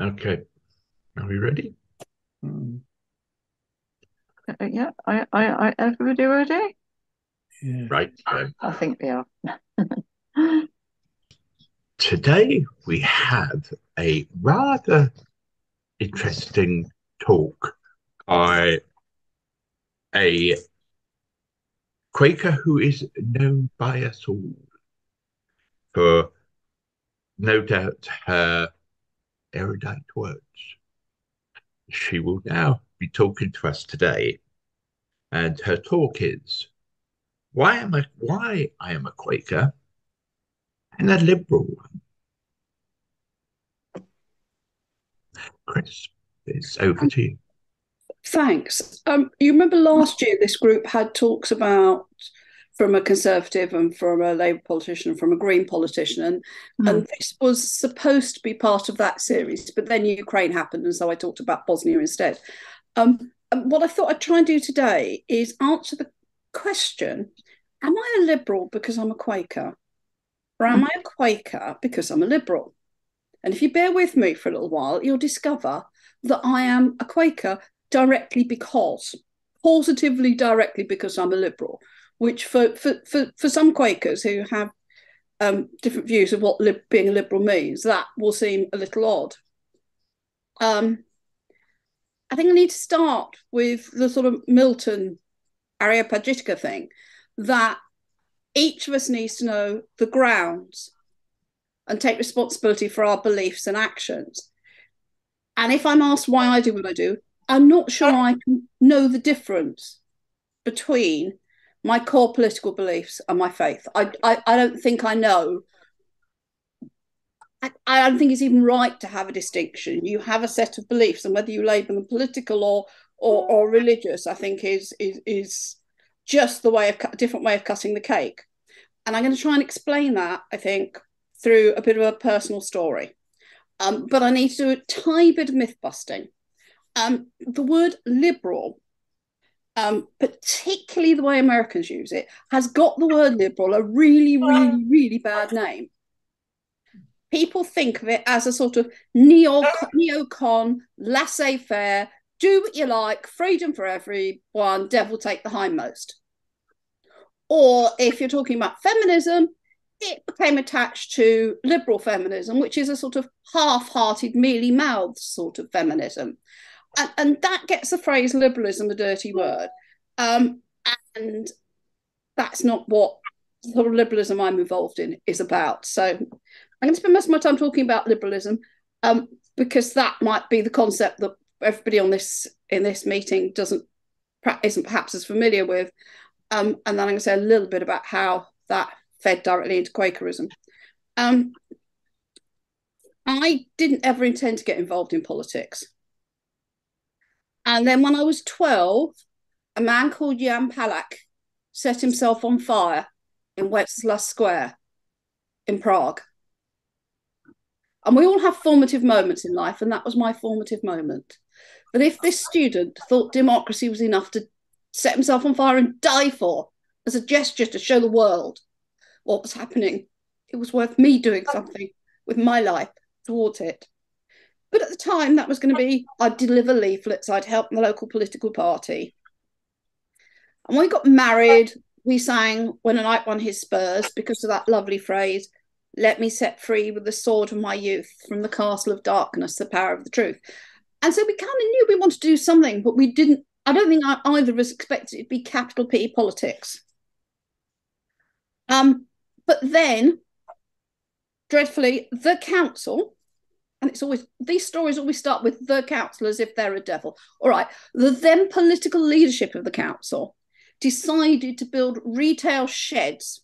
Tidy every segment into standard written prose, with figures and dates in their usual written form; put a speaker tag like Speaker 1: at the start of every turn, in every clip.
Speaker 1: Okay, are we ready?
Speaker 2: Mm,
Speaker 3: Yeah, everybody ready?
Speaker 2: yeah.
Speaker 1: Right.
Speaker 3: I think we are.
Speaker 1: Today we have a rather interesting talk by a Quaker who is known by us all for no doubt her erudite words. She will now be talking to us today, and her talk is why I am a Quaker and a liberal one. Chris, it's over to you.
Speaker 4: Thanks. You remember last year this group had talks about from a Conservative and from a Labour politician and from a Green politician, and this was supposed to be part of that series, but then Ukraine happened, and so I talked about Bosnia instead. And what I thought I'd try and do today is answer the question: Am I a liberal because I'm a Quaker, or am I a Quaker because I'm a liberal? And if you bear with me for a little while, you'll discover that I am a Quaker directly because, positively directly because I'm a liberal, which for some Quakers who have different views of what being a liberal means, that will seem a little odd. I think I need to start with the sort of Milton Areopagitica thing, that each of us needs to know the grounds and take responsibility for our beliefs and actions. And if I'm asked why I do what I do, I'm not sure I can know the difference between my core political beliefs and my faith. I don't think I know. I don't think it's even right to have a distinction. You have a set of beliefs, and whether you label them political or religious, I think is just the way of different way of cutting the cake. And I'm going to try and explain that, I think, through a bit of a personal story. But I need to do a tiny bit of myth busting. The word liberal, particularly the way Americans use it, has got the word liberal a really, really, really bad name. People think of it as a sort of neocon, laissez faire, do what you like, freedom for everyone, devil take the hindmost. Or if you're talking about feminism, it became attached to liberal feminism, which is a sort of half-hearted, mealy-mouthed sort of feminism. And that gets the phrase liberalism a dirty word. And that's not what the sort of liberalism I'm involved in is about. So I'm going to spend most of my time talking about liberalism because that might be the concept that everybody on this in this meeting isn't perhaps as familiar with. And then I'm going to say a little bit about how that fed directly into Quakerism. I didn't ever intend to get involved in politics. And then when I was 12, a man called Jan Palach set himself on fire in Wenceslas Square in Prague. And we all have formative moments in life, and that was my formative moment. But if this student thought democracy was enough to set himself on fire and die for as a gesture to show the world what was happening, it was worth me doing something with my life towards it. But at the time, that was going to be I'd deliver leaflets, I'd help the local political party. And when we got married, we sang When a Knight Won His Spurs because of that lovely phrase, let me set free with the sword of my youth from the castle of darkness, the power of the truth. And so we kind of knew we wanted to do something, but we didn't, I don't think either of us expected it to be capital P politics. But then, dreadfully, the council, and it's always, these stories always start with the council as if they're a devil. All right, the then political leadership of the council decided to build retail sheds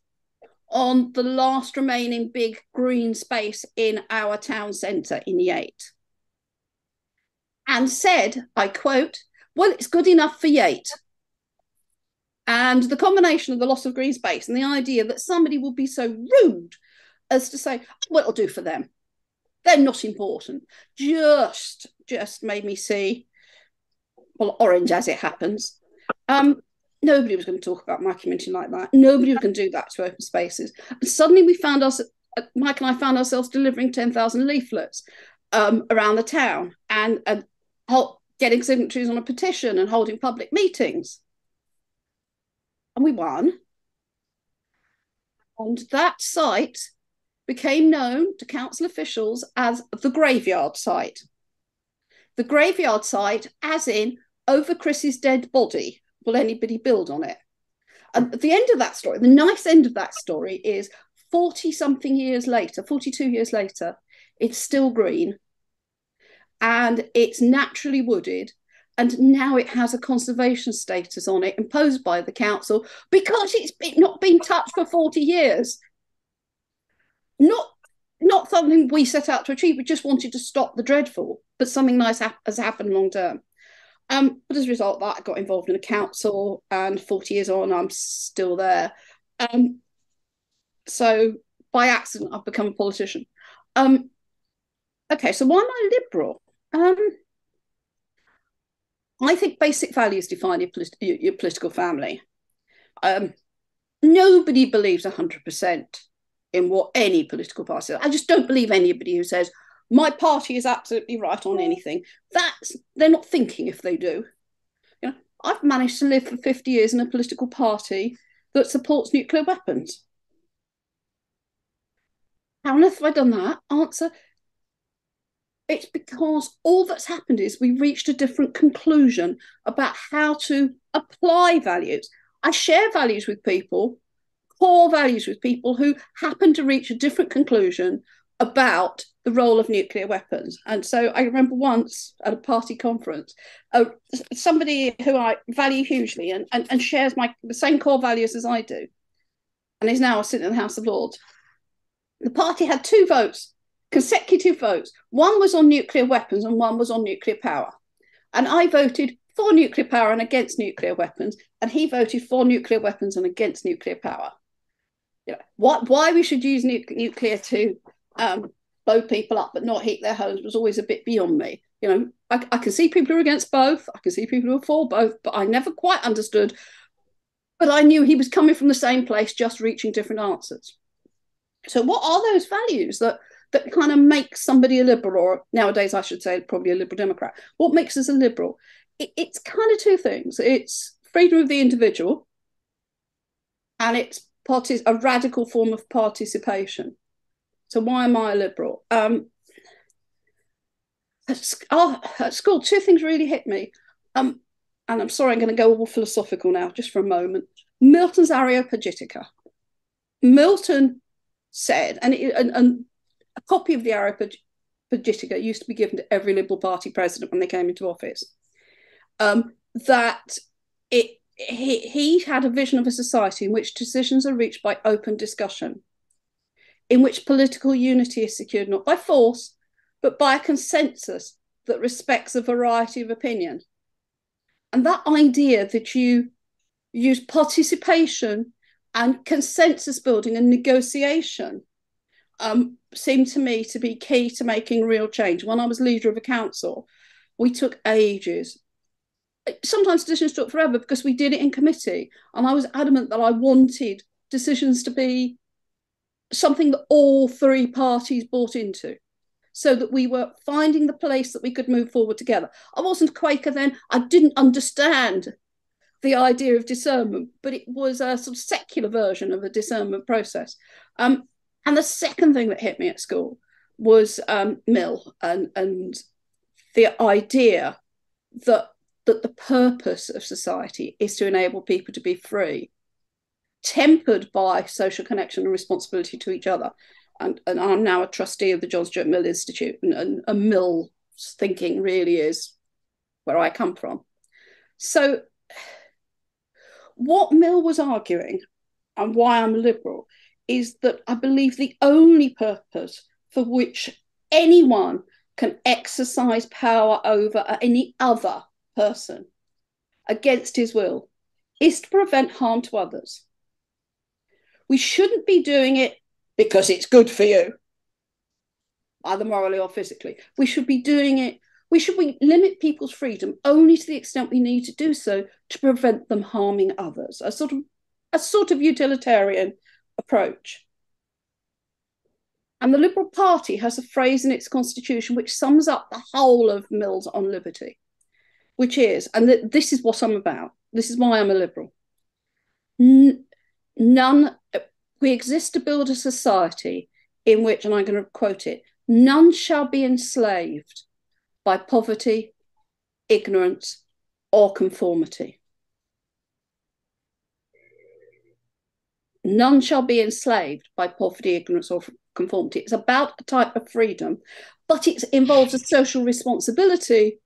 Speaker 4: on the last remaining big green space in our town centre in Yate. And said, I quote, well, it's good enough for Yate. And the combination of the loss of green space and the idea that somebody will be so rude as to say, well, it'll do for them. They're not important. Just made me see, well, orange as it happens. Nobody was going to talk about my community like that. Nobody was going to do that to open spaces. And suddenly we found us, Mike and I found ourselves delivering 10,000 leaflets. around the town and getting signatories on a petition and holding public meetings. And we won. And that site became known to council officials as the graveyard site. The graveyard site, as in, over Chris's dead body, will anybody build on it? And at the end of that story, the nice end of that story is 40-something years later, 42 years later, it's still green and it's naturally wooded. And now it has a conservation status on it imposed by the council because it's not been touched for 40 years. Not something we set out to achieve. We just wanted to stop the dreadful, but something nice has happened long term. But as a result of that, I got involved in a council, and 40 years on, I'm still there. So by accident, I've become a politician. Okay, so why am I liberal? I think basic values define your political family. Nobody believes 100% in what any political party is. I just don't believe anybody who says, my party is absolutely right on anything. They're not thinking if they do. You know, I've managed to live for 50 years in a political party that supports nuclear weapons. How on earth have I done that? Answer, it's because all that's happened is we reached a different conclusion about how to apply values. I share values with people, core values with people who happen to reach a different conclusion about the role of nuclear weapons. And so I remember once at a party conference, somebody who I value hugely and shares the same core values as I do, and is now sitting in the House of Lords. The party had 2 votes, consecutive votes. One was on nuclear weapons and one was on nuclear power. And I voted for nuclear power and against nuclear weapons, and he voted for nuclear weapons and against nuclear power. You know, why we should use nuclear to blow people up but not heat their homes was always a bit beyond me. You know, I can see people who are against both. I can see people who are for both, but I never quite understood. But I knew he was coming from the same place, just reaching different answers. So what are those values that kind of make somebody a liberal, or nowadays I should say probably a liberal Democrat? What makes us a liberal? It's kind of 2 things. It's freedom of the individual, and it's a radical form of participation. So why am I a liberal? At school, 2 things really hit me. And I'm sorry, I'm going to go all philosophical now, just for a moment. Milton's Areopagitica. Milton said, and a copy of the Areopagitica used to be given to every Liberal Party president when they came into office, that he had a vision of a society in which decisions are reached by open discussion, in which political unity is secured not by force, but by a consensus that respects a variety of opinion. And that idea that you use participation and consensus building and negotiation seemed to me to be key to making real change. When I was leader of a council, we took ages. Sometimes decisions took forever because we did it in committee. And I was adamant that I wanted decisions to be something that all 3 parties bought into, so that we were finding the place that we could move forward together. I wasn't a Quaker then. I didn't understand the idea of discernment, but it was a sort of secular version of a discernment process. And the second thing that hit me at school was Mill and the idea that the purpose of society is to enable people to be free, tempered by social connection and responsibility to each other. And I'm now a trustee of the John Stuart Mill Institute, and Mill's thinking really is where I come from. So what Mill was arguing, and why I'm a liberal, is that I believe the only purpose for which anyone can exercise power over any other person against his will is to prevent harm to others. We shouldn't be doing it because it's good for you, either morally or physically. We should be doing it, we limit people's freedom only to the extent we need to do so to prevent them harming others. A sort of utilitarian approach. And the Liberal Party has a phrase in its constitution which sums up the whole of Mill's on liberty, which is, and this is what I'm about, this is why I'm a liberal. None, we exist to build a society in which, and I'm going to quote it, none shall be enslaved by poverty, ignorance, or conformity. None shall be enslaved by poverty, ignorance, or conformity. It's about a type of freedom, but it involves a social responsibility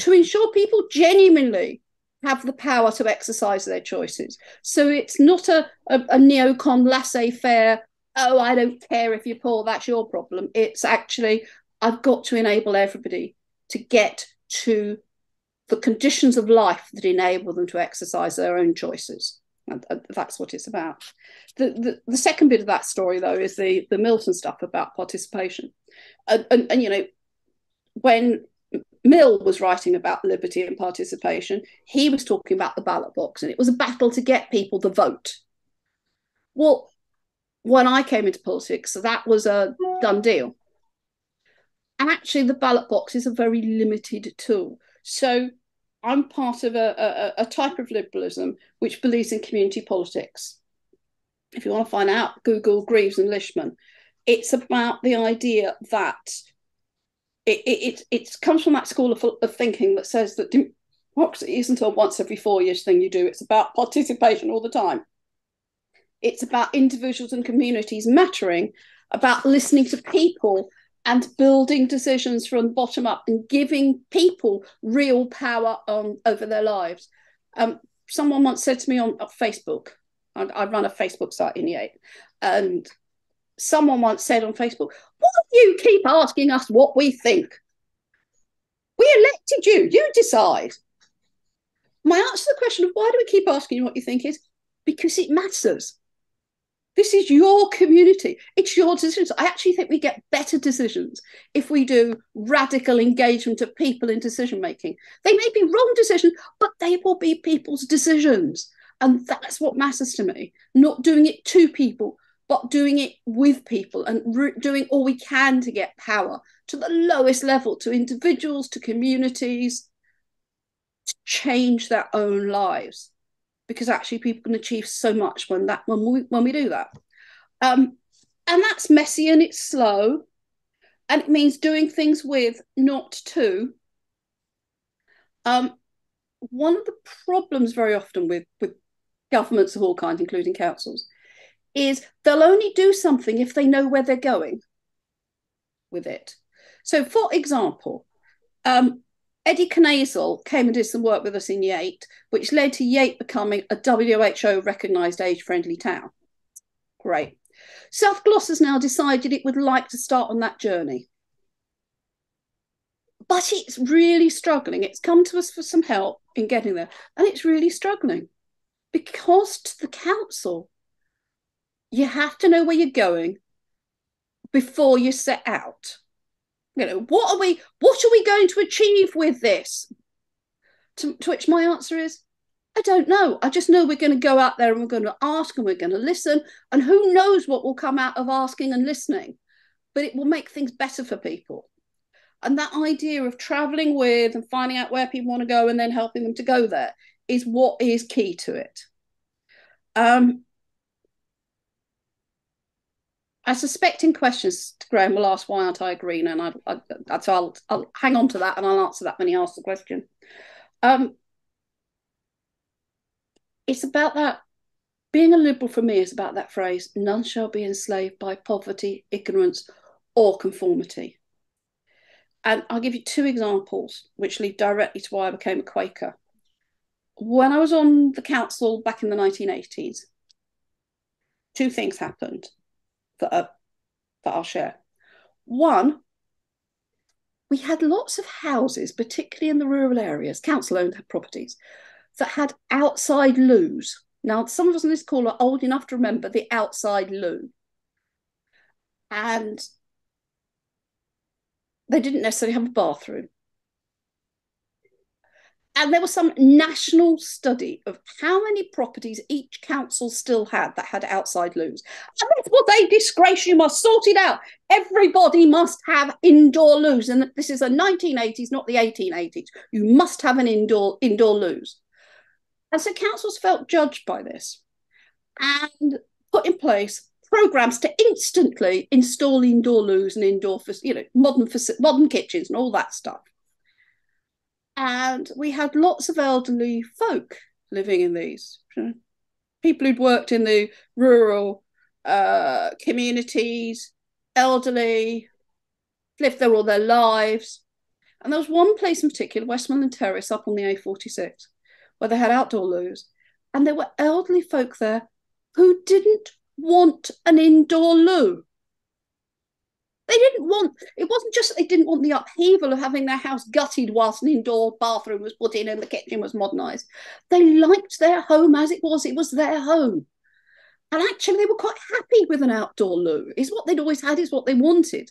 Speaker 4: to ensure people genuinely have the power to exercise their choices. So it's not a neocon laissez-faire, oh, I don't care if you're poor, that's your problem. It's actually, I've got to enable everybody to get to the conditions of life that enable them to exercise their own choices. And that's what it's about. The second bit of that story, though, is the Milton stuff about participation. And you know, when Mill was writing about liberty and participation, he was talking about the ballot box, and it was a battle to get people to vote. Well, when I came into politics, that was a done deal. And actually, the ballot box is a very limited tool. So I'm part of a type of liberalism which believes in community politics. If you want to find out, Google Greaves and Lishman. It's about the idea that it comes from that school of thinking that says that democracy isn't a once every 4 years thing you do. It's about participation all the time. It's about individuals and communities mattering, about listening to people and building decisions from the bottom up and giving people real power over their lives. Someone once said to me on Facebook, I run a Facebook site in Yate, and someone once said on Facebook, why do you keep asking us what we think? We elected you, you decide. My answer to the question of why do we keep asking you what you think is because it matters. This is your community. It's your decisions. I actually think we get better decisions if we do radical engagement of people in decision making. They may be wrong decisions, but they will be people's decisions. And that's what matters to me. Not doing it to people, but doing it with people and doing all we can to get power to the lowest level, to individuals, to communities, to change their own lives. Because actually people can achieve so much when we do that. And that's messy and it's slow. And it means doing things with, not to. One of the problems very often with governments of all kinds, including councils, is they'll only do something if they know where they're going with it. So, for example, Eddie Knazel came and did some work with us in Yate, which led to Yate becoming a WHO recognised age-friendly town. Great. South Gloss has now decided it would like to start on that journey. But it's really struggling. It's come to us for some help in getting there, and it's really struggling. Because to the council, you have to know where you're going before you set out. You know, what are we going to achieve with this? To which my answer is, I don't know. I just know we're going to go out there and we're going to ask and we're going to listen. And who knows what will come out of asking and listening. But it will make things better for people. And that idea of travelling with and finding out where people want to go and then helping them to go there is what is key to it. I suspect in questions, Graham will ask, why aren't I a Green? And so I'll hang on to that and I'll answer that when he asks the question. It's about that. Being a Liberal for me is about that phrase, none shall be enslaved by poverty, ignorance, or conformity. And I'll give you two examples which lead directly to why I became a Quaker. When I was on the council back in the 1980s, two things happened that I'll share. One, we had lots of houses, particularly in the rural areas, council-owned properties, that had outside loos. Now, some of us on this call are old enough to remember the outside loo. And they didn't necessarily have a bathroom. And there was some national study of how many properties each council still had that had outside loos. And that's what they disgrace. You must sort it out. Everybody must have indoor loos. And this is the 1980s, not the 1880s. You must have an indoor loos. And so councils felt judged by this and put in place programs to instantly install indoor loos and indoor, modern kitchens and all that stuff. And we had lots of elderly folk living in these. People who'd worked in the rural communities, elderly, lived there all their lives. And there was one place in particular, Westmoreland Terrace, up on the A46, where they had outdoor loos. And there were elderly folk there who didn't want an indoor loo. It wasn't just that they didn't want the upheaval of having their house gutted whilst an indoor bathroom was put in and the kitchen was modernised. They liked their home as it was their home. And actually they were quite happy with an outdoor loo. It's what they'd always had, it's what they wanted.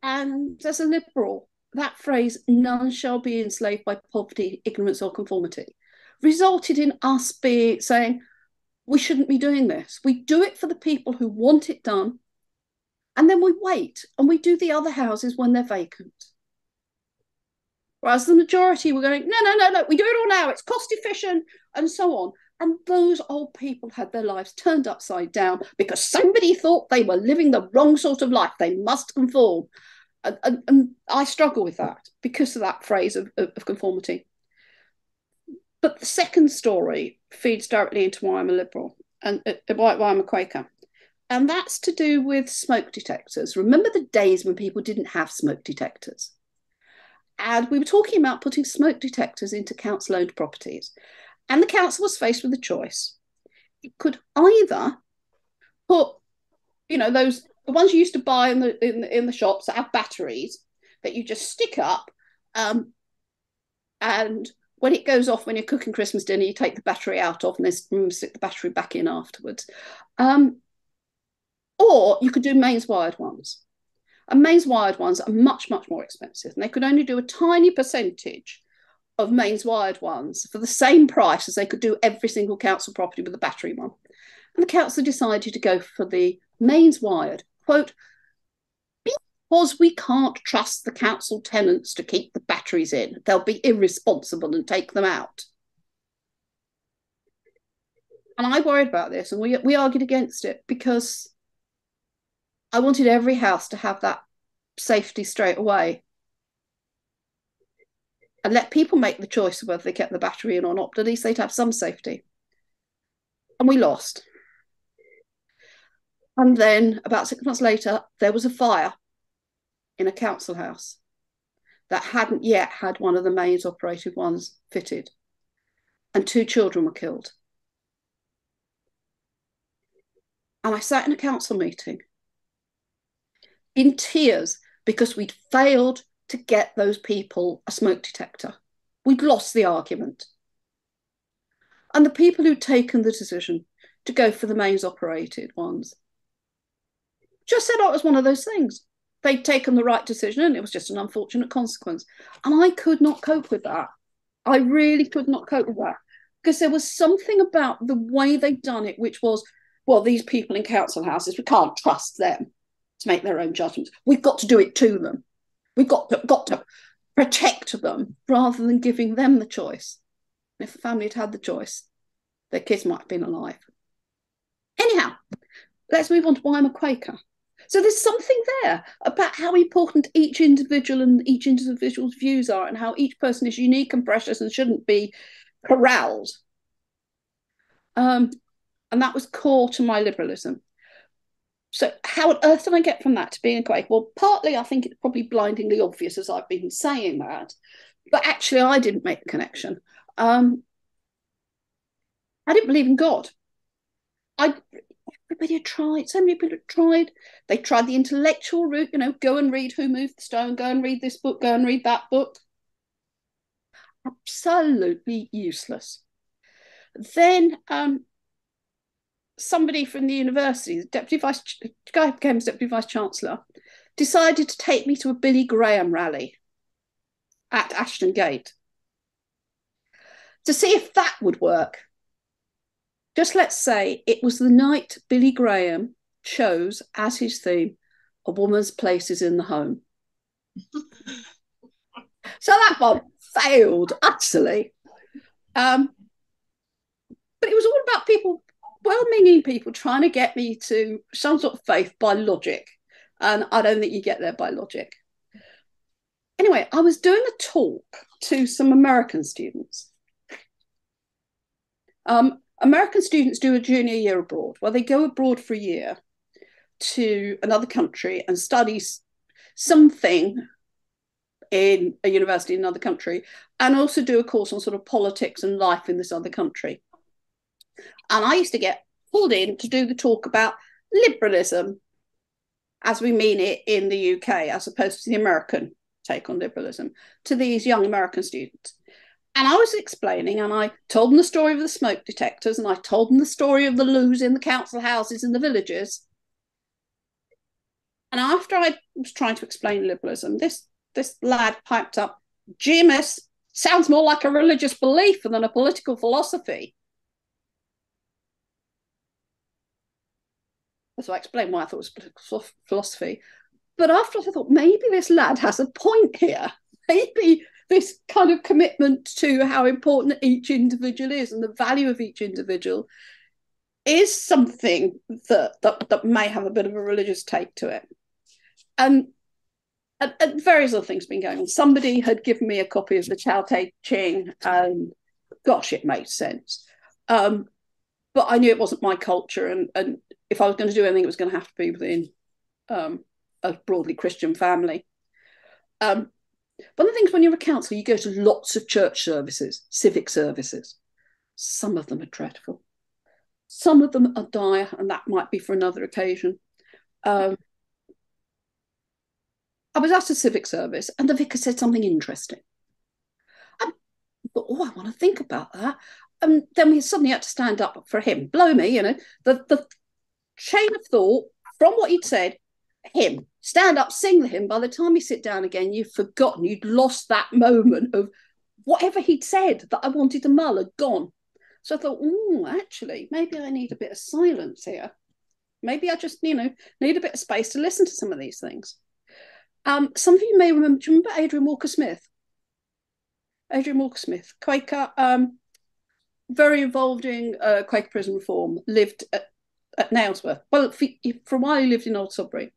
Speaker 4: And as a Liberal, that phrase, none shall be enslaved by poverty, ignorance or conformity, resulted in us saying, we shouldn't be doing this. We do it for the people who want it done, and then we wait and we do the other houses when they're vacant. Whereas the majority were going, no, we do it all now. It's cost efficient and so on. And those old people had their lives turned upside down because somebody thought they were living the wrong sort of life. They must conform. And I struggle with that because of that phrase of conformity. But the second story feeds directly into why I'm a Liberal and why I'm a Quaker. And that's to do with smoke detectors. Remember the days when people didn't have smoke detectors? And we were talking about putting smoke detectors into council-owned properties. And the council was faced with a choice. It could either put, the ones you used to buy in the shops that have batteries that you just stick up, and when it goes off when you're cooking Christmas dinner, you take the battery out of and then stick the battery back in afterwards. Or you could do mains wired ones. And mains wired ones are much, much more expensive. And they could only do a tiny percentage of mains wired ones for the same price as they could do every single council property with a battery one. And the council decided to go for the mains wired, quote, because we can't trust the council tenants to keep the batteries in. They'll be irresponsible and take them out. And I worried about this, and we argued against it because I wanted every house to have that safety straight away and let people make the choice of whether they kept the battery in or not, but at least they'd have some safety. And we lost. And then about 6 months later, there was a fire in a council house that hadn't yet had one of the mains operated ones fitted. And 2 children were killed. And I sat in a council meeting in tears because we'd failed to get those people a smoke detector. We'd lost the argument. And the people who'd taken the decision to go for the mains operated ones just said, oh, it was one of those things. They'd taken the right decision and it was just an unfortunate consequence. And I could not cope with that. I really could not cope with that because there was something about the way they'd done it, which was, well, these people in council houses, we can't trust them to make their own judgments. We've got to do it to them. We've got to protect them rather than giving them the choice. And if the family had had the choice, their kids might have been alive. Anyhow, let's move on to why I'm a Quaker. So there's something there about how important each individual and each individual's views are and how each person is unique and precious and shouldn't be corralled. And that was core to my liberalism. So how on earth did I get from that to being a Quaker? Well, partly I think it's probably blindingly obvious as I've been saying that, but actually I didn't make the connection. I didn't believe in God. Everybody had tried, so many people had tried. They tried the intellectual route, go and read Who Moved the Stone, go and read this book, go and read that book. Absolutely useless. Then somebody from the university, the guy who became Deputy Vice Chancellor, decided to take me to a Billy Graham rally. at Ashton Gate to see if that would work. Just let's say it was the night Billy Graham chose as his theme, A Woman's Place is in the Home. So that one failed utterly. But it was all about people, well-meaning people, trying to get me to some sort of faith by logic. And I don't think you get there by logic. Anyway, I was doing a talk to some American students. American students do a junior year abroad, where they go abroad for a year to another country and study something in a university in another country, and also do a course on sort of politics and life in this other country. And I used to get pulled in to do the talk about liberalism as we mean it in the UK, as opposed to the American take on liberalism, to these young American students. And I was explaining, and I told them the story of the smoke detectors, and I told them the story of the loos in the council houses in the villages. And after I was trying to explain liberalism, this lad piped up, "Gee, miss, sounds more like a religious belief than a political philosophy." So I explained why I thought it was political philosophy. But after I thought, maybe this lad has a point here. Maybe this kind of commitment to how important each individual is and the value of each individual is something that may have a bit of a religious take to it. And various other things have been going on. Somebody had given me a copy of the Tao Te Ching, and gosh, it made sense. But I knew it wasn't my culture, and if I was going to do anything, it was going to have to be within a broadly Christian family. One of the things when you're a counsellor, you go to lots of church services, civic services. Some of them are dreadful. Some of them are dire, and that might be for another occasion. I was at a civic service, and the vicar said something interesting. I thought, I want to think about that. And then we suddenly had to stand up for him. Blow me, the chain of thought from what he'd said, him, stand up, sing the hymn. By the time you sit down again, you've forgotten, you'd lost that moment of whatever he'd said that I wanted to mull had gone. So I thought, actually, maybe I need a bit of silence here. Maybe I just, need a bit of space to listen to some of these things. Some of you may remember, do you remember Adrian Walker Smith? Adrian Walker Smith, Quaker, very involved in Quaker prison reform, lived at Nailsworth. Well, for a while he lived in Old Sudbury.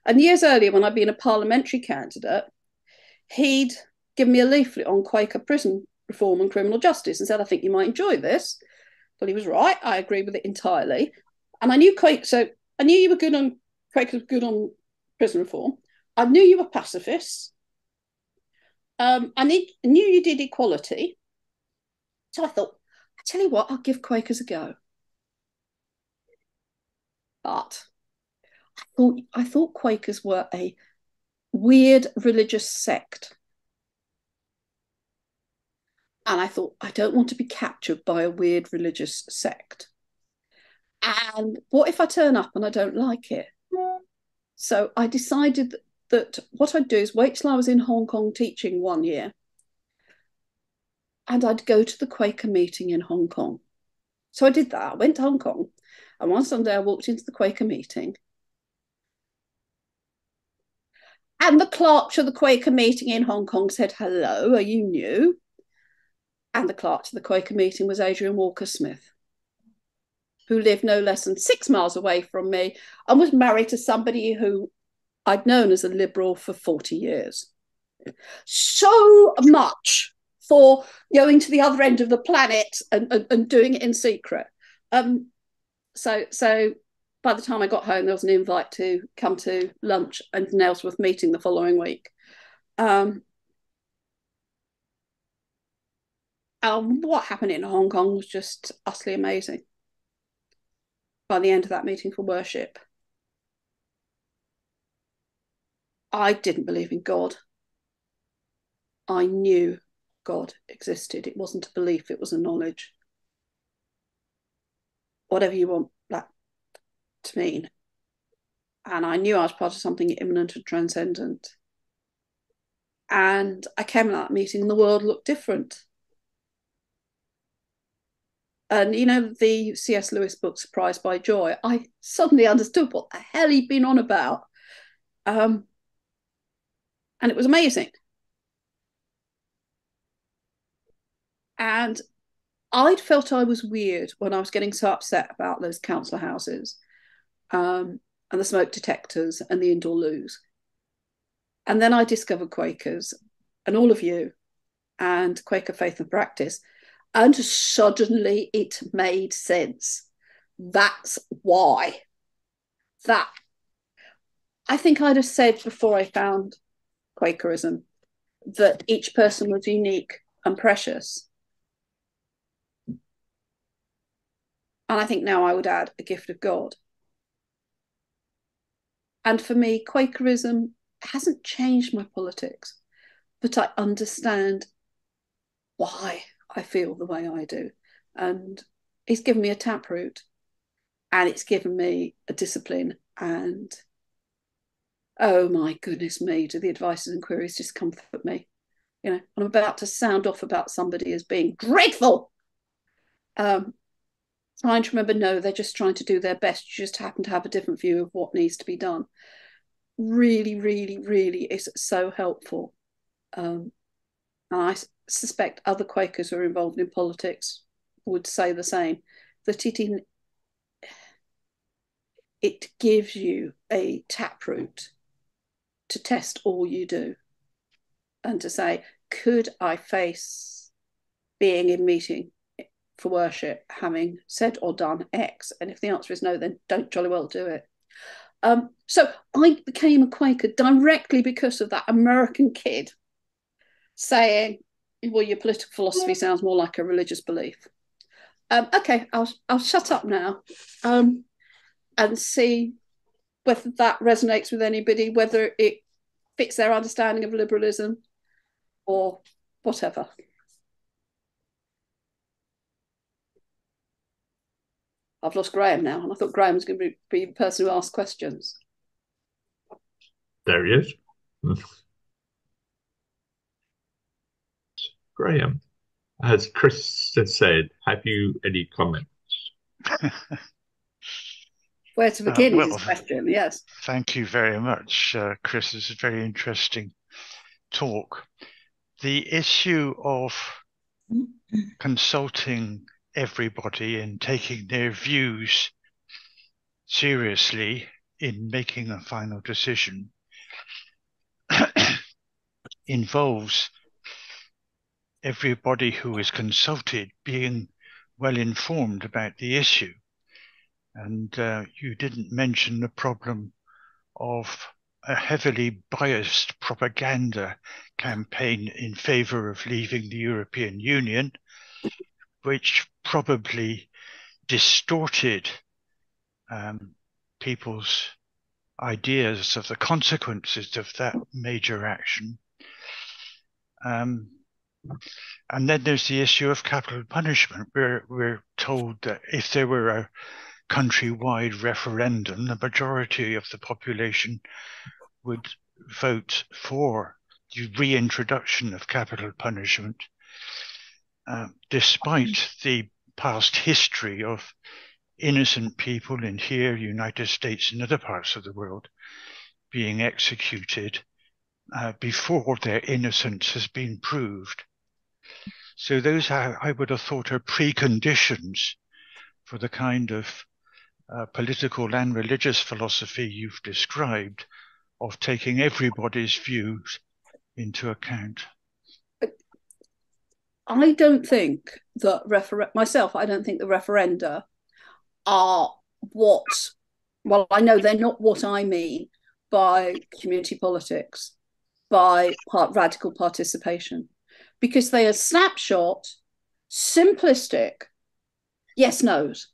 Speaker 4: And years earlier, when I'd been a parliamentary candidate, he'd given me a leaflet on Quaker prison reform and criminal justice and said, "I think you might enjoy this." Well, he was right. I agree with it entirely. And I knew I knew you were good on, Quakers were good on prison reform. I knew you were pacifists. I knew you did equality. So I thought, I tell you what, I'll give Quakers a go. But I thought Quakers were a weird religious sect. And I thought, I don't want to be captured by a weird religious sect. And what if I turn up and I don't like it? So I decided that what I'd do is wait till I was in Hong Kong teaching one year, and I'd go to the Quaker meeting in Hong Kong. So I did that. I went to Hong Kong, and one Sunday I walked into the Quaker meeting, and the clerk to the Quaker meeting in Hong Kong said, "Hello, are you new?" And the clerk to the Quaker meeting was Adrian Walker Smith, who lived no less than 6 miles away from me and was married to somebody who I'd known as a Liberal for 40 years. So much for going to the other end of the planet and doing it in secret. So by the time I got home, there was an invite to come to lunch and Nailsworth meeting the following week. What happened in Hong Kong was just utterly amazing. By the end of that meeting for worship, I didn't believe in God. I knew God existed. It wasn't a belief, it was a knowledge. Whatever you want that to mean. And I knew I was part of something immanent and transcendent. And I came out of that meeting and the world looked different. And you know, the C.S. Lewis book, Surprised by Joy, I suddenly understood what the hell he'd been on about. And it was amazing. And I'd felt I was weird when I was getting so upset about those council houses and the smoke detectors and the indoor loos. And then I discovered Quakers and all of you and Quaker Faith and Practice. And suddenly it made sense. That's why. That. I think I'd have said before I found Quakerism that each person was unique and precious. And I think now I would add a gift of God. And for me, Quakerism hasn't changed my politics, but I understand why I feel the way I do. And it's given me a taproot, and it's given me a discipline. And oh my goodness me, do the advices and queries just comfort me? You know, I'm about to sound off about somebody as being dreadful. Trying to remember, no, they're just trying to do their best. You just happen to have a different view of what needs to be done. Really, really, really is so helpful. And I suspect other Quakers who are involved in politics would say the same, that it gives you a taproot to test all you do and to say, could I face being in meeting for worship having said or done X? And if the answer is no, then don't jolly well do it. So I became a Quaker directly because of that American kid saying, well, your political philosophy sounds more like a religious belief. Okay, I'll shut up now and see whether that resonates with anybody, whether it fits their understanding of liberalism or whatever. I've lost Graham now, and I thought Graham was going to be the person who asked questions.
Speaker 1: There he is. Graham, as Chris has said, have you any comments?
Speaker 4: Where to begin is his question, yes.
Speaker 2: Thank you very much, Chris. It's a very interesting talk. The issue of consulting everybody and taking their views seriously in making a final decision involves everybody who is consulted being well informed about the issue. And you didn't mention the problem of a heavily biased propaganda campaign in favor of leaving the European Union, which probably distorted people's ideas of the consequences of that major action. And then there's the issue of capital punishment. We're told that if there were a countrywide referendum, the majority of the population would vote for the reintroduction of capital punishment, despite the past history of innocent people in here, United States and other parts of the world being executed before their innocence has been proved. So those, I would have thought, are preconditions for the kind of political and religious philosophy you've described of taking everybody's views into account.
Speaker 4: I don't think that myself, I don't think the referenda are what, well, I know they're not what I mean by community politics, by radical participation, because they are snapshot, simplistic yes-nos.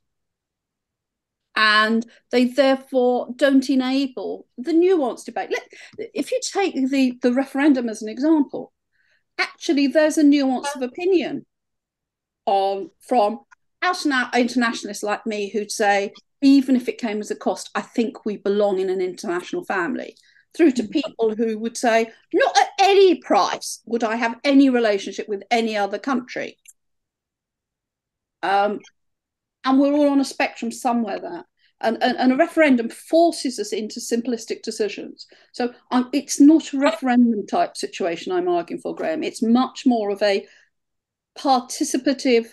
Speaker 4: And they therefore don't enable the nuanced debate. If you take the referendum as an example, actually there's a nuance of opinion from out-and-out internationalists like me who'd say, even if it came as a cost, I think we belong in an international family, through to people who would say, not at any price would I have any relationship with any other country. And we're all on a spectrum somewhere there. And a referendum forces us into simplistic decisions. So it's not a referendum type situation I'm arguing for, Graham. It's much more of a participative,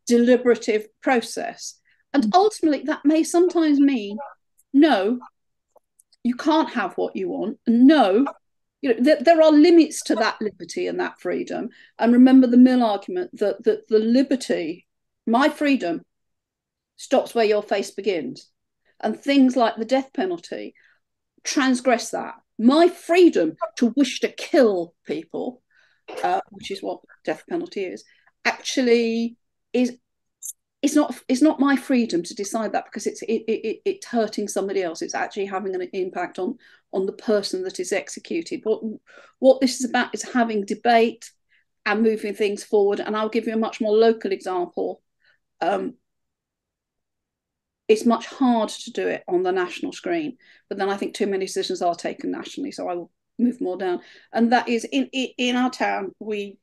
Speaker 4: deliberative process. And ultimately, that may sometimes mean, no, you can't have what you want. No, there are limits to that liberty and that freedom. And remember the Mill argument that the liberty, my freedom, stops where your face begins. And things like the death penalty transgress that. My freedom to wish to kill people, which is what death penalty is, actually is it's not my freedom to decide that, because it's hurting somebody else. It's actually having an impact on the person that is executed. What this is about is having debate and moving things forward. And I'll give you a much more local example. It's much harder to do it on the national screen, but then I think too many decisions are taken nationally, so I will move more down. And that is in our town, we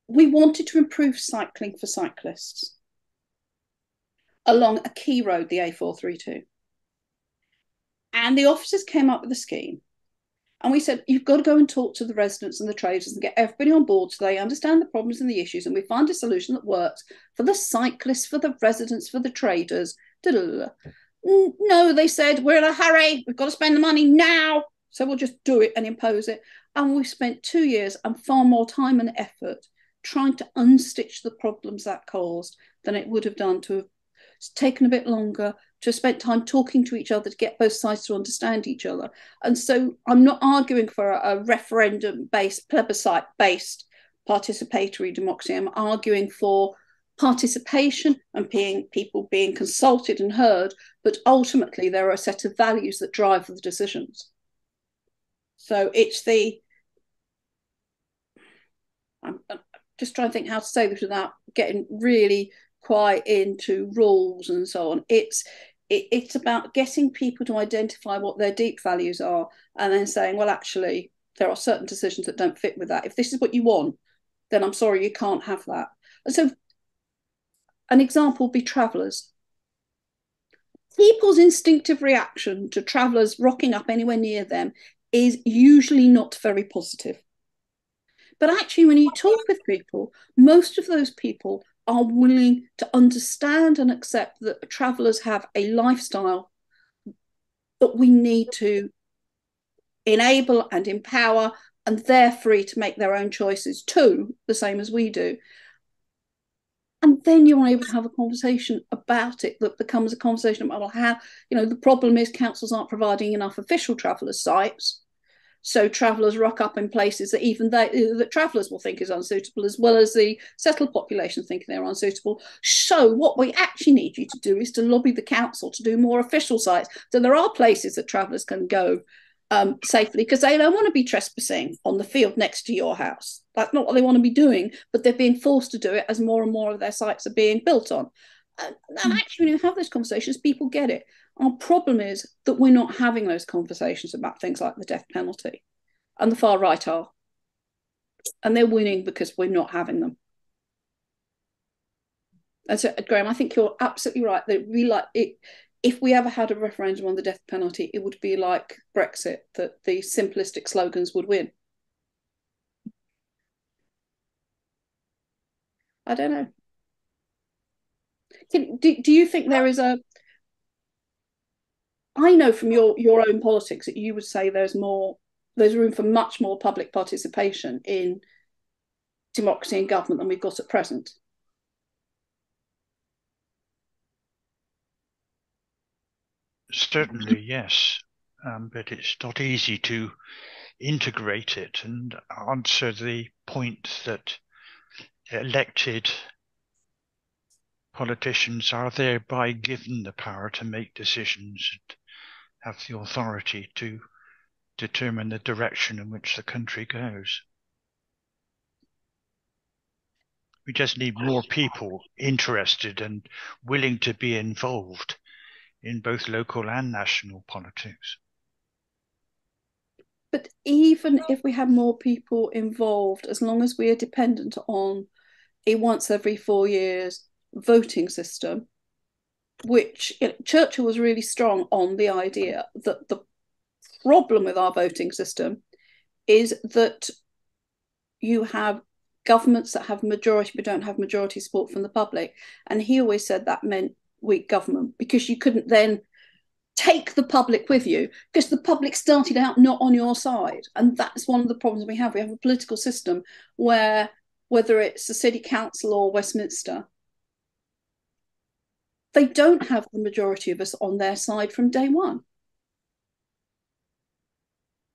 Speaker 4: wanted to improve cycling for cyclists along a key road, the A432. And the officers came up with a scheme. And we said, you've got to go and talk to the residents and the traders and get everybody on board so they understand the problems and the issues. And we find a solution that works for the cyclists, for the residents, for the traders. No, they said, we're in a hurry. We've got to spend the money now. So we'll just do it and impose it. And we spent 2 years and far more time and effort trying to unstitch the problems that caused than it would have done to have taken a bit longer, to have spent time talking to each other to get both sides to understand each other. And so I'm not arguing for a referendum-based, plebiscite-based participatory democracy. I'm arguing for participation and people being consulted and heard, but ultimately there are a set of values that drive the decisions. So I'm just trying to think how to say this without getting really quite into rules and so on. It's about getting people to identify what their deep values are and then saying, well, actually, there are certain decisions that don't fit with that. If this is what you want, then I'm sorry, you can't have that. And so an example would be travellers. People's instinctive reaction to travellers rocking up anywhere near them is usually not very positive. But actually, when you talk with people, most of those people are willing to understand and accept that travellers have a lifestyle that we need to enable and empower, and they're free to make their own choices too, the same as we do. And then you're able to have a conversation about it that becomes a conversation about, well, how, the problem is councils aren't providing enough official travellers' sites. So travellers rock up in places that even that travellers will think is unsuitable, as well as the settled population thinking they're unsuitable. So what we actually need you to do is to lobby the council to do more official sites. So there are places that travellers can go safely, because they don't want to be trespassing on the field next to your house. That's not what they want to be doing, but they're being forced to do it as more and more of their sites are being built on. And actually, when you have those conversations, people get it. Our problem is that we're not having those conversations about things like the death penalty, and the far right are. And they're winning because we're not having them. And so, Graham, I think you're absolutely right. That we like it. If we ever had a referendum on the death penalty, it would be like Brexit, that the simplistic slogans would win. I don't know. Do you think there is a... I know from your own politics that you would say there's room for much more public participation in democracy and government than we've got at present.
Speaker 2: Certainly, yes. But it's not easy to integrate it and answer the point that elected politicians are thereby given the power to make decisions and have the authority to determine the direction in which the country goes. We just need more people interested and willing to be involved in both local and national politics.
Speaker 4: But even if we had more people involved, as long as we are dependent on a once every 4 years voting system, which Churchill was really strong on the idea that the problem with our voting system is that you have governments that have majority but don't have majority support from the public. And he always said that meant weak government, because you couldn't then take the public with you, because the public started out not on your side. And that's one of the problems we have. We have a political system where, whether it's the city council or Westminster, they don't have the majority of us on their side from day one.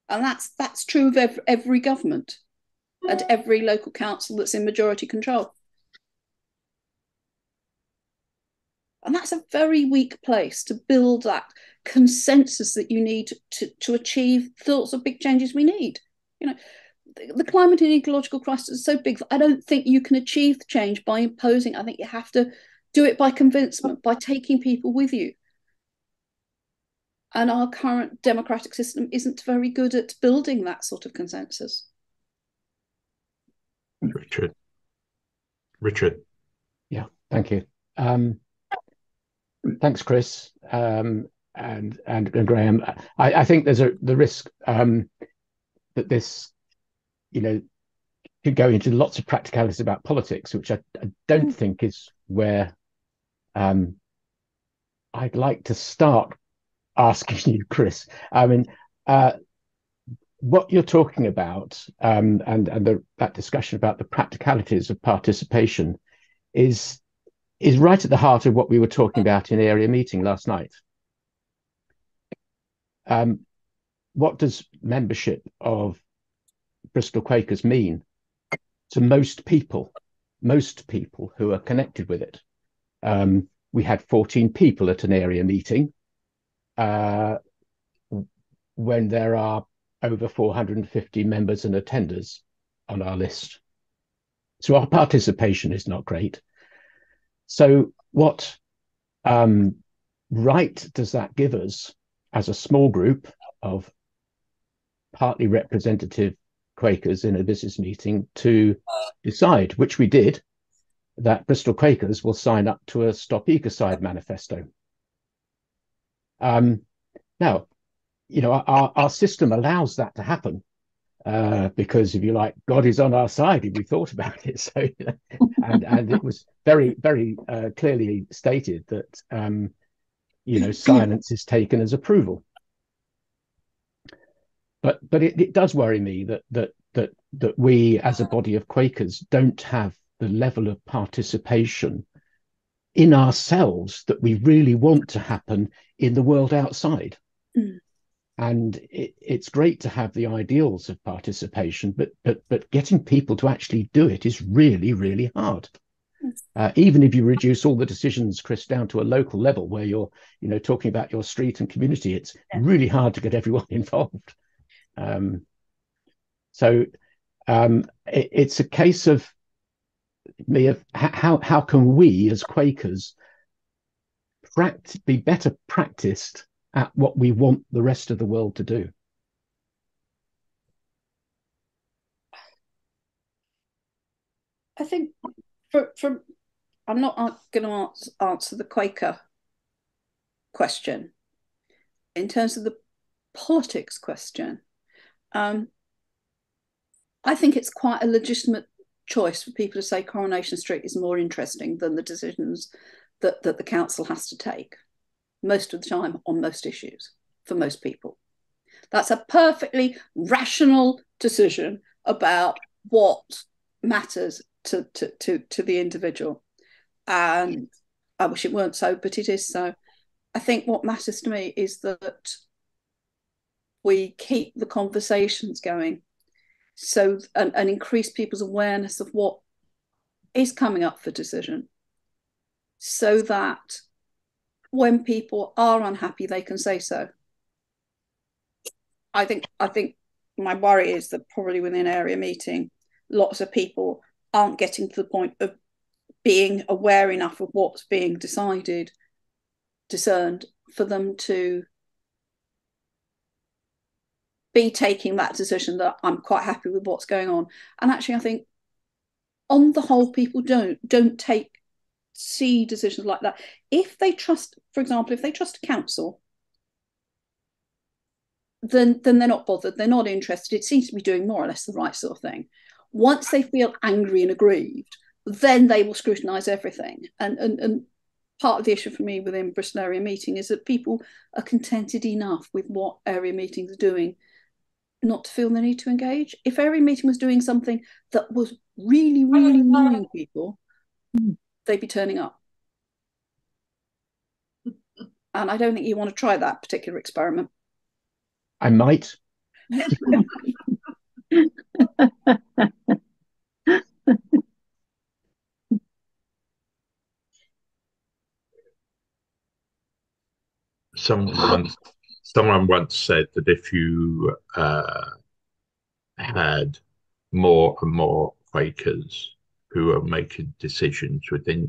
Speaker 4: And that's true of every government and every local council that's in majority control. And that's a very weak place to build that consensus that you need to achieve the sorts of big changes we need. You know, the climate and ecological crisis is so big that I don't think you can achieve the change by imposing. I think you have to do it by convincement, by taking people with you. And our current democratic system isn't very good at building that sort of consensus.
Speaker 1: Richard.
Speaker 5: Yeah, thank you. Thanks, Chris, and Graham. I think there's the risk that this, could go into lots of practicalities about politics, which I don't think is where I'd like to start asking you, Chris. I mean, what you're talking about, and that discussion about the practicalities of participation is right at the heart of what we were talking about in area meeting last night. What does membership of Bristol Quakers mean to most people who are connected with it? We had 14 people at an area meeting when there are over 450 members and attenders on our list. So our participation is not great. So what right does that give us as a small group of partly representative Quakers in a business meeting to decide, which we did, that Bristol Quakers will sign up to a Stop Ecocide manifesto? Now, our system allows that to happen because, if you like, God is on our side if we thought about it. So, and it was very, very clearly stated that silence is taken as approval. But it does worry me that we, as a body of Quakers, don't have the level of participation in ourselves that we really want to happen in the world outside. Mm. And it's great to have the ideals of participation, but getting people to actually do it is really, really hard. Even if you reduce all the decisions, Chris, down to a local level where you're, talking about your street and community, it's really hard to get everyone involved. It's a case of how can we as Quakers be better practiced at what we want the rest of the world to do?
Speaker 4: I think I'm not going to answer the Quaker question. In terms of the politics question, I think it's quite a legitimate choice for people to say Coronation Street is more interesting than the decisions that the council has to take most of the time on most issues for most people. That's a perfectly rational decision about what matters to the individual. And I wish it weren't so, but it is so. I think what matters to me is that we keep the conversations going, so and increase people's awareness of what is coming up for decision, so that when people are unhappy, they can say so. I think my worry is that probably within area meeting, lots of people aren't getting to the point of being aware enough of what's being discerned for them to be taking that decision that I'm quite happy with what's going on. And actually, I think on the whole, people don't see decisions like that. If they trust, for example, if they trust a council, then they're not bothered. They're not interested. It seems to be doing more or less the right sort of thing. Once they feel angry and aggrieved, then they will scrutinise everything. And part of the issue for me within Bristol Area Meeting is that people are contented enough with what area meetings are doing not to feel the need to engage. If area meeting was doing something that was really, really annoying people, they'd be turning up. And I don't think you want to try that particular experiment.
Speaker 5: I might.
Speaker 1: Someone once said that if you had more and more Quakers who are making decisions within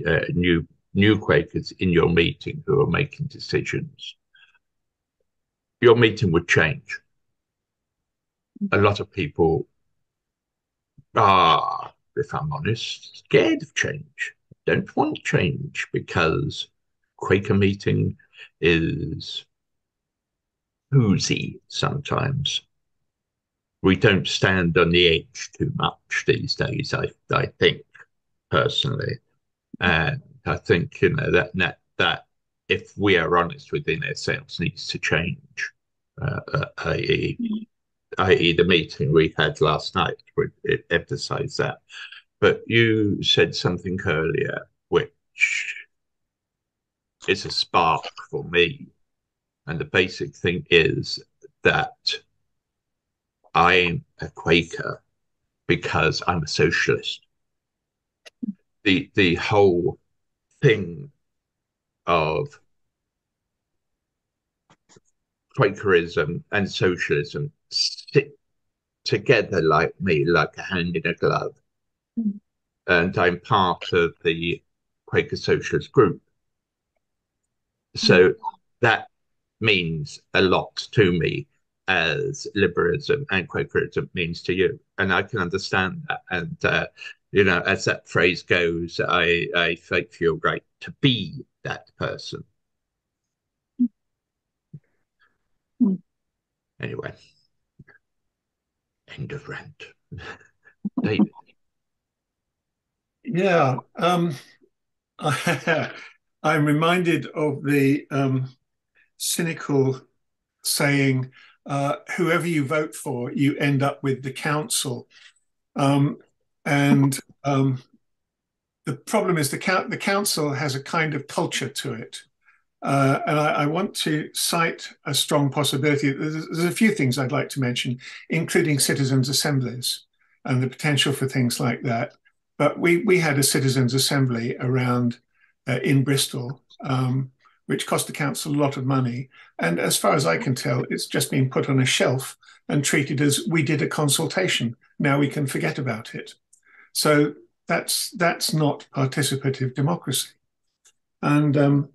Speaker 1: new Quakers in your meeting who are making decisions, your meeting would change. A lot of people are, if I'm honest, scared of change, don't want change, because Quaker meeting is oozy sometimes. We don't stand on the edge too much these days, I think, personally. And I think, that if we are honest within ourselves, needs to change, i.e. the meeting we had last night would emphasize that. But you said something earlier which is a spark for me. And the basic thing is that I'm a Quaker because I'm a socialist. The whole thing of Quakerism and socialism sit together like me, like a hand in a glove. And I'm part of the Quaker Socialist group. So that means a lot to me, as liberalism and Quakerism means to you. And I can understand that. And, as that phrase goes, I feel great to be that person. Anyway, end of rant. David.
Speaker 6: Yeah, I'm reminded of the cynical saying, whoever you vote for, you end up with the council. And the problem is the council has a kind of culture to it. And I want to cite a strong possibility. There's a few things I'd like to mention, including citizens' assemblies and the potential for things like that. But we had a citizens' assembly around in Bristol, which cost the council a lot of money. And as far as I can tell, it's just been put on a shelf and treated as we did a consultation. Now we can forget about it. So that's not participative democracy. And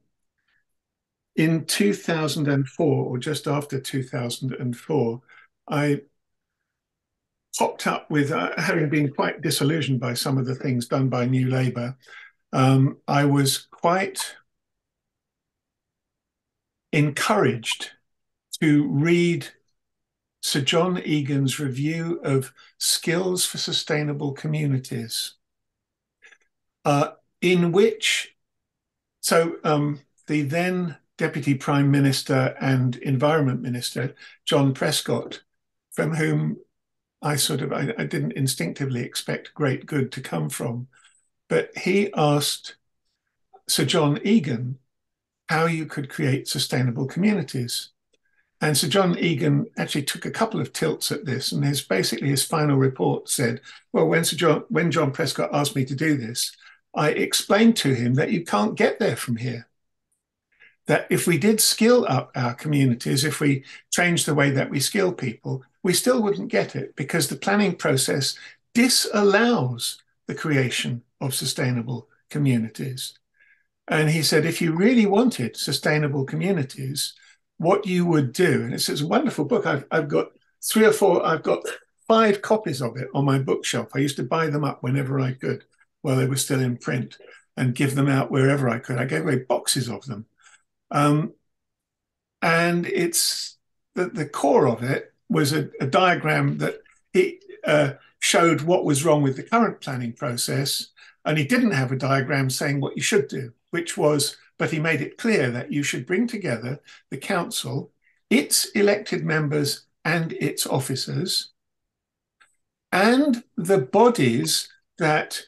Speaker 6: in 2004, or just after 2004, I popped up with, having been quite disillusioned by some of the things done by New Labour, I was quite encouraged to read Sir John Egan's review of Skills for Sustainable Communities, in which, the then Deputy Prime Minister and Environment Minister, John Prescott, from whom I didn't instinctively expect great good to come from, but he asked Sir John Egan how you could create sustainable communities. And Sir John Egan actually took a couple of tilts at this, and his final report said, well, when John Prescott asked me to do this, I explained to him that you can't get there from here. That if we did skill up our communities, if we changed the way that we skill people, we still wouldn't get it, because the planning process disallows the creation of sustainable communities. And he said, if you really wanted sustainable communities, what you would do, and it's a wonderful book. I've got three or four, I've got 5 copies of it on my bookshelf. I used to buy them up whenever I could while they were still in print and give them out wherever I could. I gave away boxes of them. And it's the core of it was a diagram that he showed what was wrong with the current planning process. And he didn't have a diagram saying what you should do, which was, but he made it clear that you should bring together the council, its elected members and its officers, and the bodies that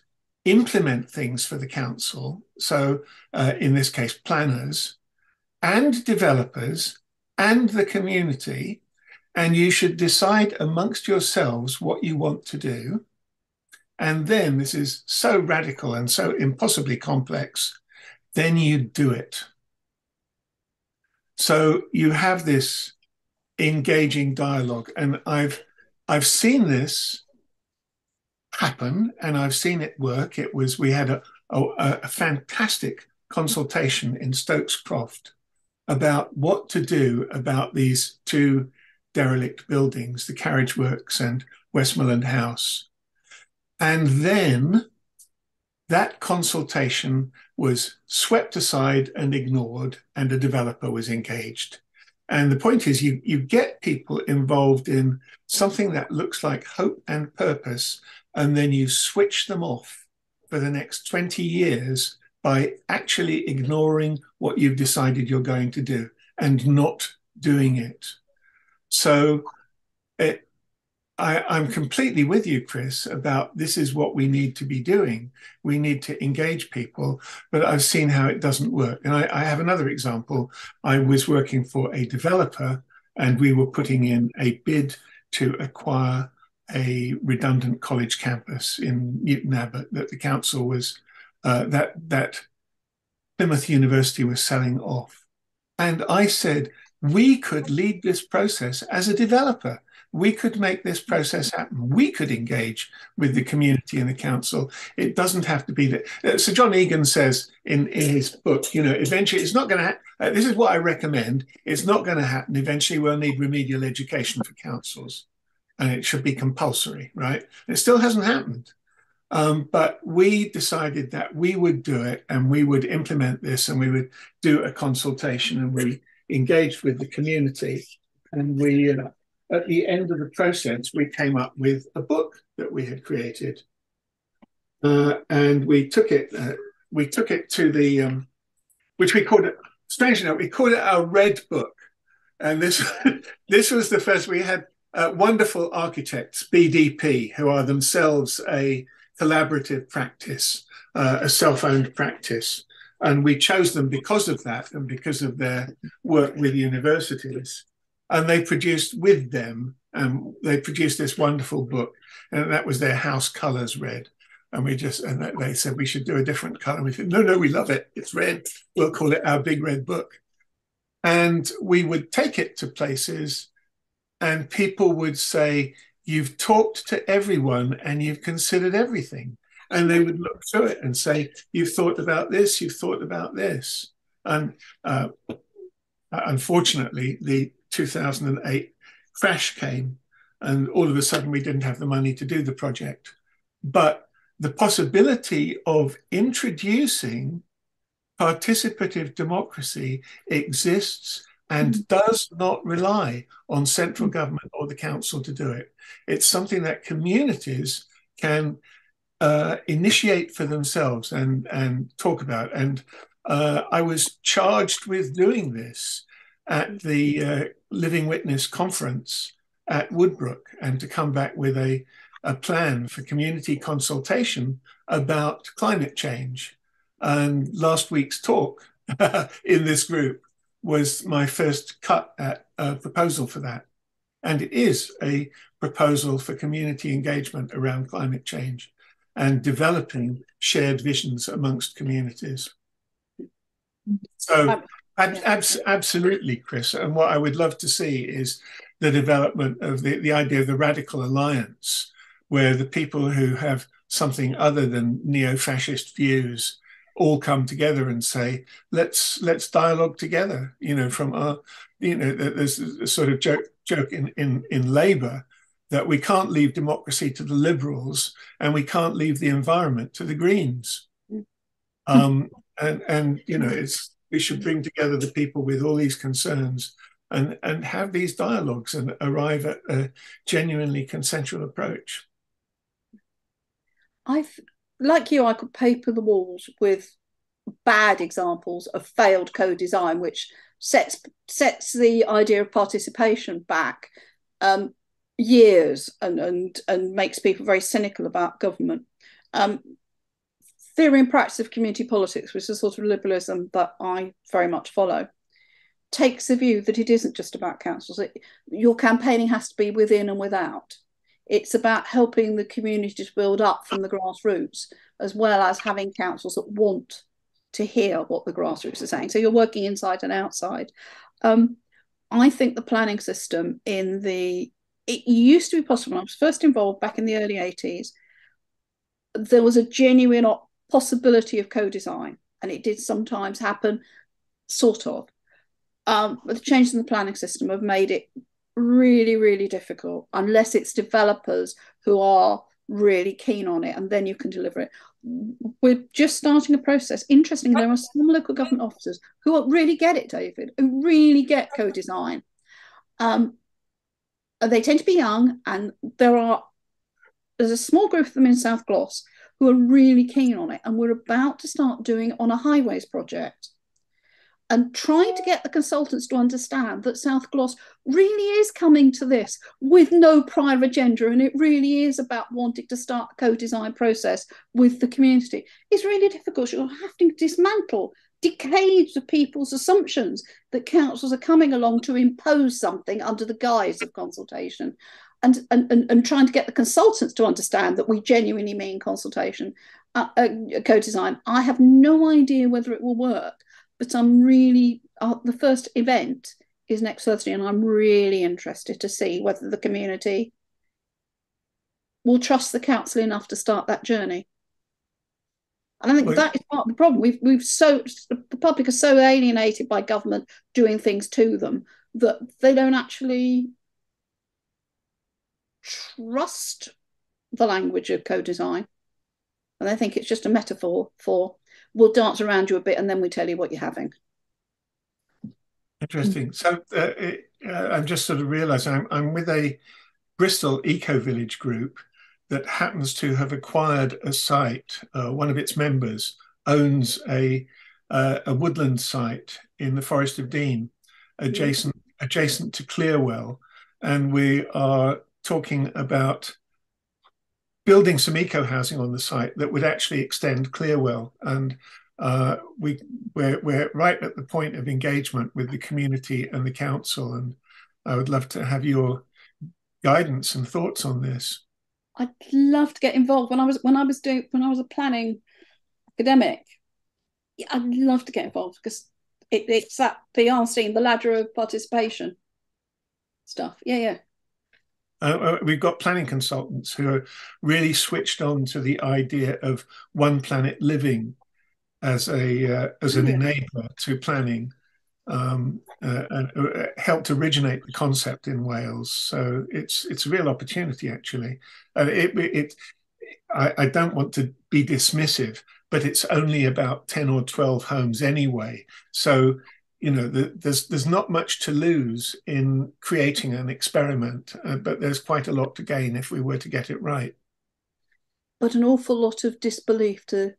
Speaker 6: implement things for the council. So in this case, planners and developers and the community. And you should decide amongst yourselves what you want to do. And then, this is so radical and so impossibly complex, then you do it. So you have this engaging dialogue. And I've seen this happen and I've seen it work. We had a fantastic consultation in Stokes Croft about what to do about these 2 derelict buildings, the Carriage Works and Westmoreland House. And then that consultation was swept aside and ignored, and a developer was engaged. And the point is, you get people involved in something that looks like hope and purpose, and then you switch them off for the next 20 years by actually ignoring what you've decided you're going to do and not doing it. So I'm completely with you, Chris, about this is what we need to be doing. We need to engage people, but I've seen how it doesn't work. And I have another example. I was working for a developer and we were putting in a bid to acquire a redundant college campus in Newton Abbot that the council was, that Plymouth University was selling off. And I said, we could lead this process as a developer. We could make this process happen. We could engage with the community and the council. It doesn't have to be that. Sir John Egan says in his book, eventually it's not going to happen. This is what I recommend. It's not going to happen. Eventually we'll need remedial education for councils and it should be compulsory, right? It still hasn't happened. But we decided that we would do it and we would implement this and we would do a consultation and we engaged with the community. And we, at the end of the process, we came up with a book that we had created. And we took it to the, which we called it, strangely enough, we called it our Red Book. And this, this was the first, we had wonderful architects, BDP, who are themselves a collaborative practice, a self-owned practice. And we chose them because of that and because of their work with universities. And they produced with them, they produced this wonderful book. And that was their House Colours Red. And they said we should do a different colour. We said, no, we love it. It's red. We'll call it our Big Red Book. And we would take it to places and people would say, you've talked to everyone and you've considered everything. And they would look through it and say, you've thought about this, you've thought about this. And unfortunately, the 2008 crash came and all of a sudden we didn't have the money to do the project. But the possibility of introducing participative democracy exists and does not rely on central government or the council to do it. It's something that communities can initiate for themselves and talk about. And I was charged with doing this at the Living Witness conference at Woodbrook and to come back with a plan for community consultation about climate change. And last week's talk in this group was my first cut at a proposal for that. And it is a proposal for community engagement around climate change and developing shared visions amongst communities. So absolutely, Chris. And what I would love to see is the development of the idea of the radical alliance, where the people who have something other than neo-fascist views all come together and say, let's dialogue together. From our, there's a sort of joke in Labour that we can't leave democracy to the Liberals and we can't leave the environment to the Greens. We should bring together the people with all these concerns and have these dialogues and arrive at a genuinely consensual approach.
Speaker 4: Like you, I could paper the walls with bad examples of failed co-design, which sets the idea of participation back years and makes people very cynical about government. Theory and practice of community politics, which is a sort of liberalism that I very much follow, takes the view that it isn't just about councils. Your campaigning has to be within and without. It's about helping the community to build up from the grassroots, as well as having councils that want to hear what the grassroots are saying. So you're working inside and outside. I think the planning system it used to be possible. When I was first involved back in the early 80s, there was a genuine possibility of co-design, and it did sometimes happen, sort of. But the changes in the planning system have made it really, really difficult, unless it's developers who are really keen on it, and then you can deliver it. We're just starting a process. Interestingly, there are some local government officers who really get it, David, who really get co-design. They tend to be young, and there's a small group of them in South Gloss who are really keen on it, and we're about to start doing it on a highways project, and trying to get the consultants to understand that South Gloss really is coming to this with no prior agenda, and it really is about wanting to start a co-design process with the community. It's really difficult. You're having to dismantle decades of people's assumptions that councils are coming along to impose something under the guise of consultation, and trying to get the consultants to understand that we genuinely mean consultation, co-design. I have no idea whether it will work, but I'm really, the first event is next Thursday, and I'm really interested to see whether the community will trust the council enough to start that journey. And I think that is part of the problem. The public are so alienated by government doing things to them that they don't actually trust the language of co-design. And I think it's just a metaphor for, we'll dance around you a bit and then we tell you what you're having.
Speaker 6: Interesting. So I'm just sort of realising I'm with a Bristol eco-village group that happens to have acquired a site. One of its members owns a woodland site in the Forest of Dean, adjacent to Clearwell, and we are talking about building some eco-housing on the site that would actually extend Clearwell. And we're right at the point of engagement with the community and the council, and I would love to have your guidance and thoughts on this.
Speaker 4: I'd love to get involved. When I was a planning academic, I'd love to get involved, because it's that the ladder of participation stuff. Yeah.
Speaker 6: We've got planning consultants who are really switched on to the idea of One Planet Living as an enabler to planning, and helped originate the concept in Wales. So it's a real opportunity, actually. I don't want to be dismissive, but it's only about 10 or 12 homes anyway. So there's not much to lose in creating an experiment, but there's quite a lot to gain if we were to get it right.
Speaker 4: But an awful lot of disbelief to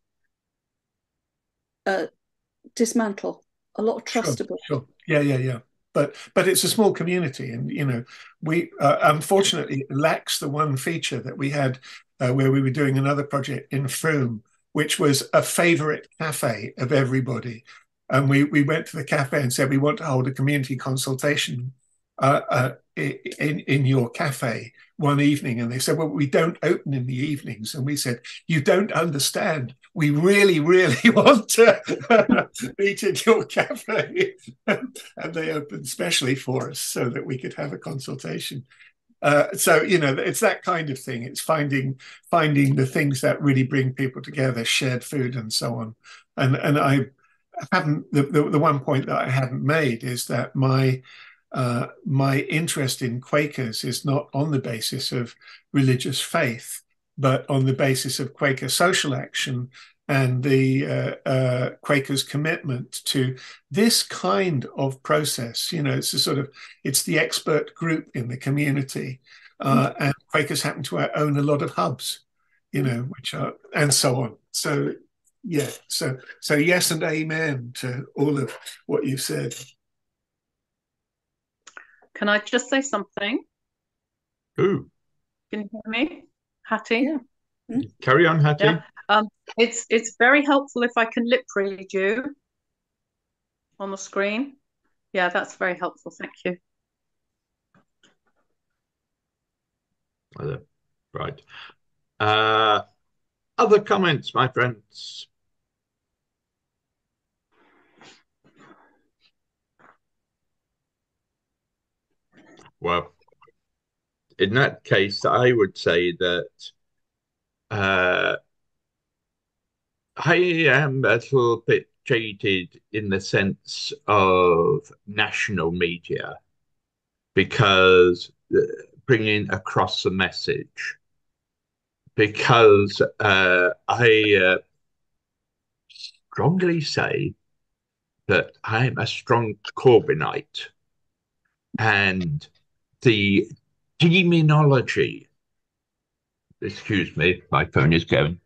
Speaker 4: dismantle. A lot of trustable.
Speaker 6: Sure. Yeah. But it's a small community, and we unfortunately lacks the one feature that we had where we were doing another project in Frome, which was a favourite cafe of everybody. And we went to the cafe and said, we want to hold a community consultation in your cafe one evening. And they said, well, we don't open in the evenings. And we said, you don't understand. We really, really want to meet in your cafe. And they opened specially for us so that we could have a consultation. So, you know, it's that kind of thing. It's finding the things that really bring people together, shared food and so on. And I haven't, the one point that I hadn't made is that my interest in Quakers is not on the basis of religious faith, but on the basis of Quaker social action and the Quakers' commitment to this kind of process. You know, it's the expert group in the community, and Quakers happen to own a lot of hubs, you know, which are, and so on. So yeah, so yes and amen to all of what you've said.
Speaker 7: Can I just say something?
Speaker 1: Ooh.
Speaker 7: Can you hear me, Hattie?
Speaker 4: Yeah.
Speaker 1: Carry on, Hattie.
Speaker 7: Yeah. It's very helpful if I can lip read you on the screen. Yeah, that's very helpful. Thank you.
Speaker 1: Right. Other comments, my friends? Well, in that case, I would say that I am a little bit jaded in the sense of national media because bringing across the message. Because I strongly say that I'm a strong Corbynite, and the demonology. Excuse me, my phone is going.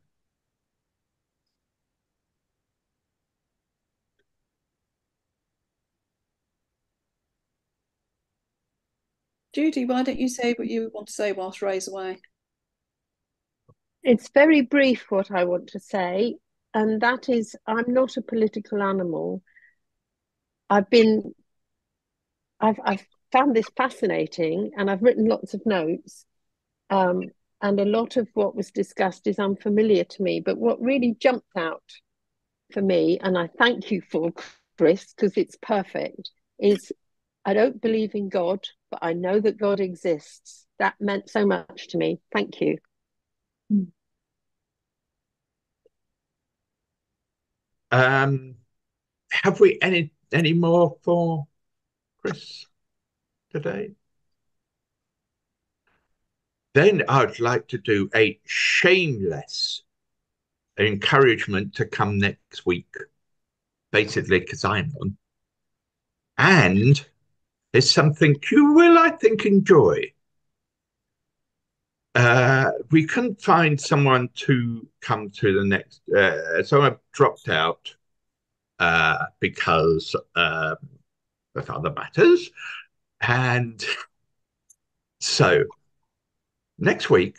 Speaker 4: Judy, why don't you say what you want to say whilst Ray's away?
Speaker 8: It's very brief what I want to say, and that is I'm not a political animal. I've found this fascinating, and I've written lots of notes, and a lot of what was discussed is unfamiliar to me. But what really jumped out for me, and I thank you for, Chris, because it's perfect, is I don't believe in God, but I know that God exists. That meant so much to me. Thank you.
Speaker 1: Have we any more for Chris today? Then I'd like to do a shameless encouragement to come next week, basically because I'm on. And it's something you will, I think, enjoy. We couldn't find someone to come to the next, so I dropped out because of other matters. And so next week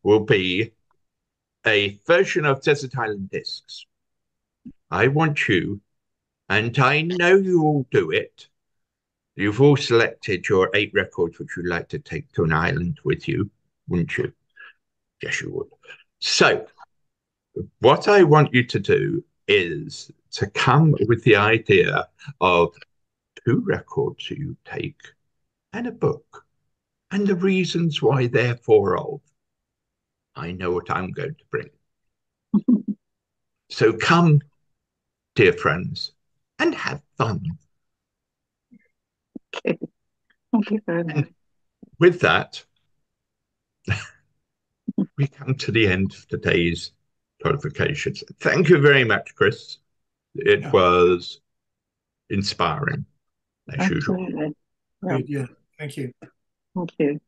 Speaker 1: will be a version of Desert Island Discs. I want you, and I know you all do it. You've all selected your 8 records which you'd like to take to an island with you, wouldn't you? Yes, you would. So what I want you to do is to come with the idea of 2 records you take and a book and the reasons why therefore of. I know what I'm going to bring. So come, dear friends, and have fun.
Speaker 3: Okay. Thank you very much.
Speaker 1: With that, we come to the end of today's qualifications. Thank you very much, Chris. It was inspiring, as usual.
Speaker 3: Absolutely. Yeah.
Speaker 6: Good, yeah. Thank you.
Speaker 3: Thank you.